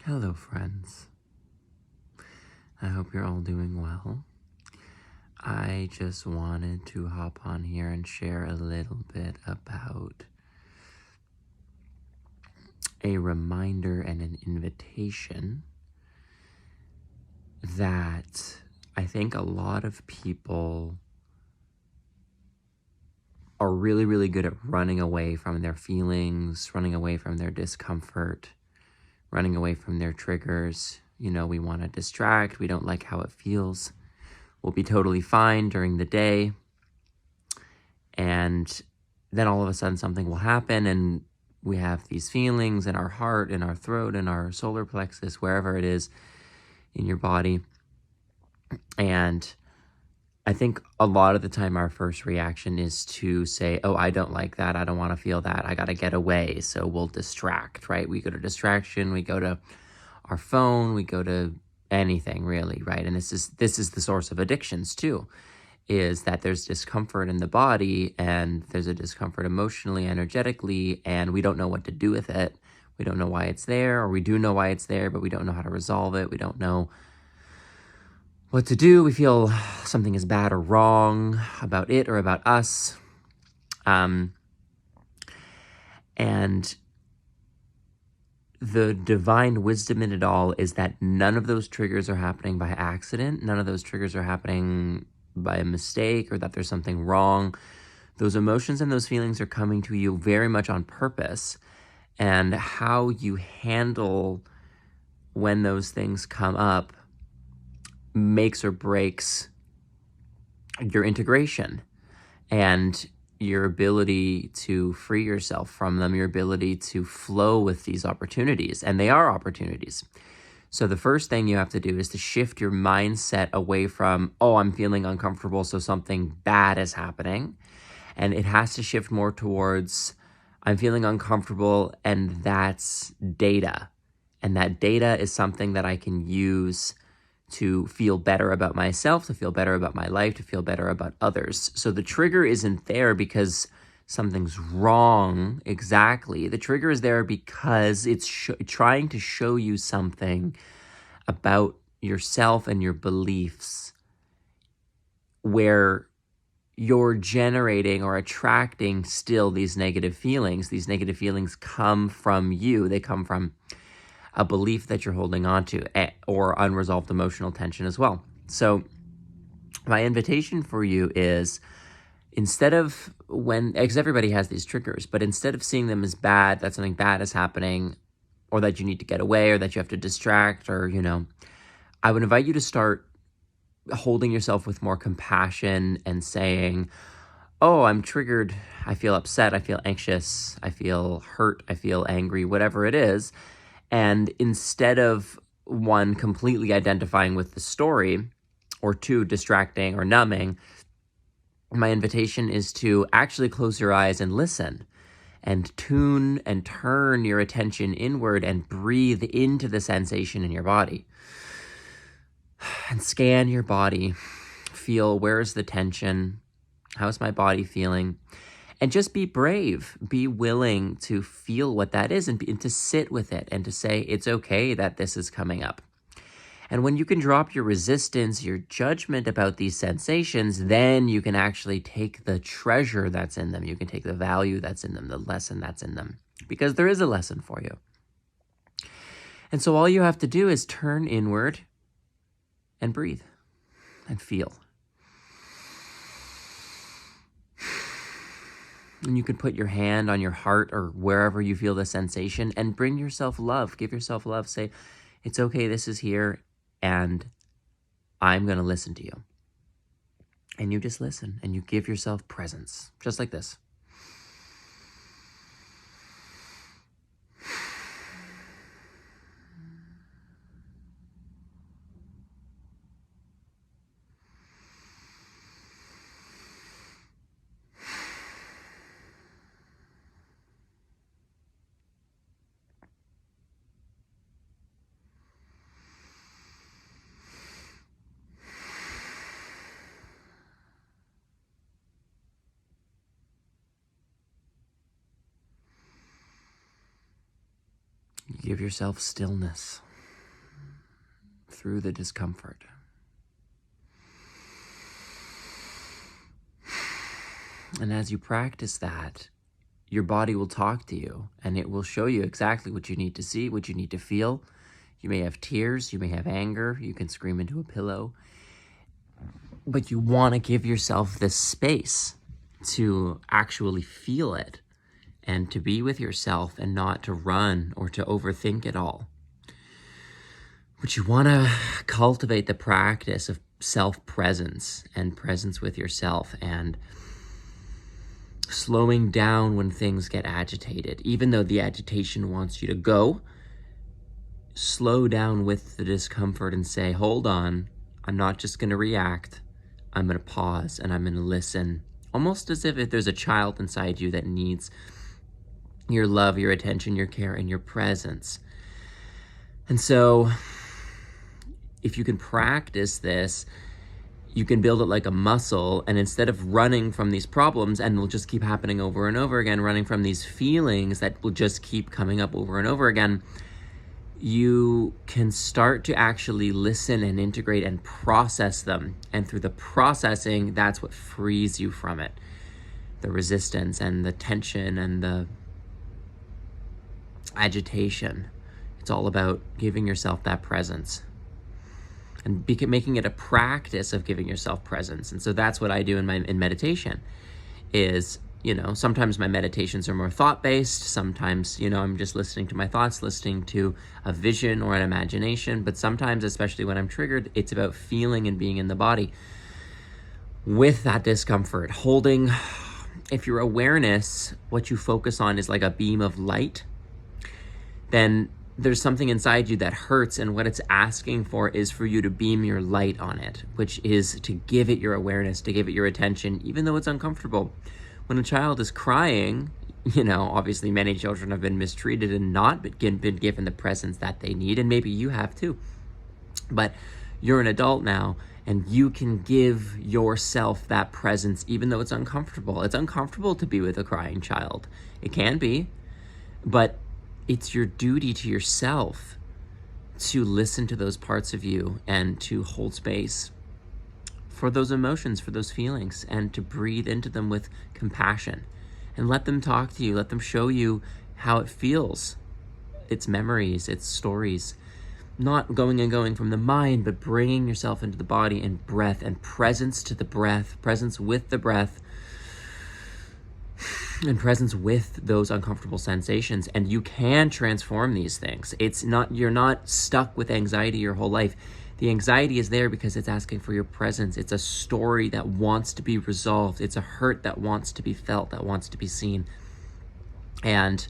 Hello, friends. I hope you're all doing well. I just wanted to hop on here and share a little bit about a reminder and an invitation that I think a lot of people are really, really good at running away from their feelings, running away from their discomfort, running away from their triggers. You know, we want to distract. We don't like how it feels. We'll be totally fine during the day. And then all of a sudden something will happen and we have these feelings in our heart, in our throat, in our solar plexus, wherever it is in your body. And I think a lot of the time our first reaction is to say, oh, I don't like that. I don't want to feel that. I got to get away. So we'll distract, right? We go to distraction. We go to our phone. We go to anything really, right? And this is the source of addictions too, is that there's discomfort in the body and there's a discomfort emotionally, energetically, and we don't know what to do with it. We don't know why it's there, or we do know why it's there, but we don't know how to resolve it. We don't know what to do. We feel something is bad or wrong about it or about us. And the divine wisdom in it all is that none of those triggers are happening by accident. None of those triggers are happening by a mistake or that there's something wrong. Those emotions and those feelings are coming to you very much on purpose. And how you handle when those things come up makes or breaks your integration and your ability to free yourself from them, your ability to flow with these opportunities. And they are opportunities. So the first thing you have to do is to shift your mindset away from, oh, I'm feeling uncomfortable, so something bad is happening. And it has to shift more towards, I'm feeling uncomfortable, and that's data. And that data is something that I can use to feel better about myself, to feel better about my life, to feel better about others. So the trigger isn't there because something's wrong exactly. The trigger is there because it's trying to show you something about yourself and your beliefs where you're generating or attracting still these negative feelings. These negative feelings come from you. They come from a belief that you're holding on to or unresolved emotional tension as well. So my invitation for you is, instead of because everybody has these triggers, but instead of seeing them as bad, that something bad is happening or that you need to get away or that you have to distract or, I would invite you to start holding yourself with more compassion and saying, oh, I'm triggered. I feel upset. I feel anxious. I feel hurt. I feel angry, whatever it is. And instead of one, completely identifying with the story, or two, distracting or numbing, my invitation is to actually close your eyes and listen and tune and turn your attention inward and breathe into the sensation in your body. And scan your body. Feel, where's the tension? How's my body feeling? And just be brave, be willing to feel what that is and to sit with it and to say, it's okay that this is coming up. And when you can drop your resistance, your judgment about these sensations, then you can actually take the treasure that's in them. You can take the value that's in them, the lesson that's in them, because there is a lesson for you. And so all you have to do is turn inward and breathe and feel. And you can put your hand on your heart or wherever you feel the sensation and bring yourself love. Give yourself love. Say, it's okay, this is here, and I'm going to listen to you. And you just listen, and you give yourself presence, just like this. You give yourself stillness. through the discomfort. And as you practice that, your body will talk to you and it will show you exactly what you need to see, what you need to feel. You may have tears, you may have anger, you can scream into a pillow, but you want to give yourself this space to actually feel it and to be with yourself and not to run or to overthink it all. But you want to cultivate the practice of self-presence and presence with yourself and slowing down when things get agitated. Even though the agitation wants you to go, slow down with the discomfort and say, hold on, I'm not just going to react. I'm going to pause and I'm going to listen. Almost as if there's a child inside you that needs your love, your attention, your care, and your presence. And so if you can practice this, you can build it like a muscle, and instead of running from these problems, and will just keep happening over and over again, running from these feelings that will just keep coming up over and over again, you can start to actually listen and integrate and process them. And through the processing, that's what frees you from it. The resistance and the tension and the agitation. It's all about giving yourself that presence and making it a practice of giving yourself presence. And so that's what I do in meditation is, sometimes my meditations are more thought-based. Sometimes, I'm just listening to my thoughts, listening to a vision or an imagination. But sometimes, especially when I'm triggered, it's about feeling and being in the body with that discomfort. Holding, if your awareness, what you focus on is like a beam of light, then there's something inside you that hurts, and what it's asking for is for you to beam your light on it, which is to give it your awareness, to give it your attention, even though it's uncomfortable. When a child is crying, obviously many children have been mistreated and not been given the presence that they need, and maybe you have too. But you're an adult now, and you can give yourself that presence, even though it's uncomfortable. It's uncomfortable to be with a crying child. It can be, but it's your duty to yourself to listen to those parts of you and to hold space for those emotions, for those feelings, and to breathe into them with compassion and let them talk to you, let them show you how it feels, its memories, its stories, not going from the mind, but bringing yourself into the body and breath and presence to the breath, presence with the breath, and presence with those uncomfortable sensations. And you can transform these things. You're not stuck with anxiety your whole life. The anxiety is there because it's asking for your presence. It's a story that wants to be resolved. It's a hurt that wants to be felt, that wants to be seen. And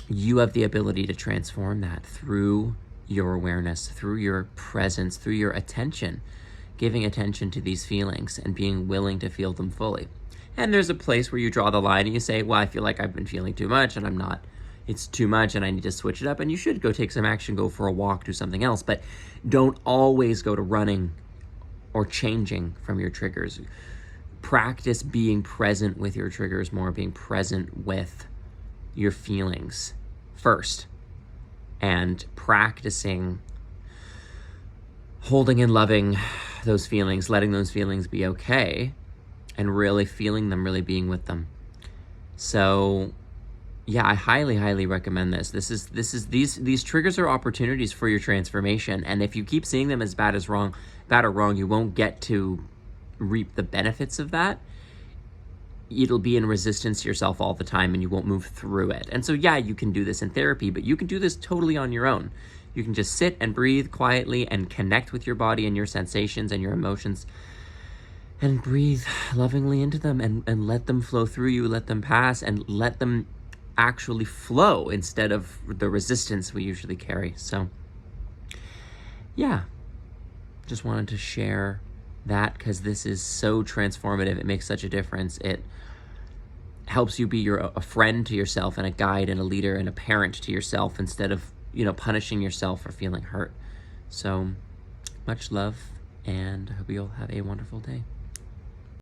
you have the ability to transform that through your awareness, through your presence, through your attention, giving attention to these feelings and being willing to feel them fully. And there's a place where you draw the line and you say, well, I feel like I've been feeling too much and it's too much and I need to switch it up. And you should go take some action, go for a walk, do something else. But don't always go to running or changing from your triggers. Practice being present with your triggers more, being present with your feelings first. And practicing holding and loving those feelings, letting those feelings be okay, and really feeling them, really being with them. So yeah, I highly, highly recommend this. These triggers are opportunities for your transformation. And if you keep seeing them as bad or wrong, you won't get to reap the benefits of that. It'll be in resistance to yourself all the time and you won't move through it. And so yeah, you can do this in therapy, but you can do this totally on your own. You can just sit and breathe quietly and connect with your body and your sensations and your emotions and breathe lovingly into them and let them flow through you, let them pass, and let them actually flow instead of the resistance we usually carry. So yeah, just wanted to share that because this is so transformative. It makes such a difference. It helps you be a friend to yourself and a guide and a leader and a parent to yourself instead of, punishing yourself for feeling hurt. So much love, and I hope you'll have a wonderful day.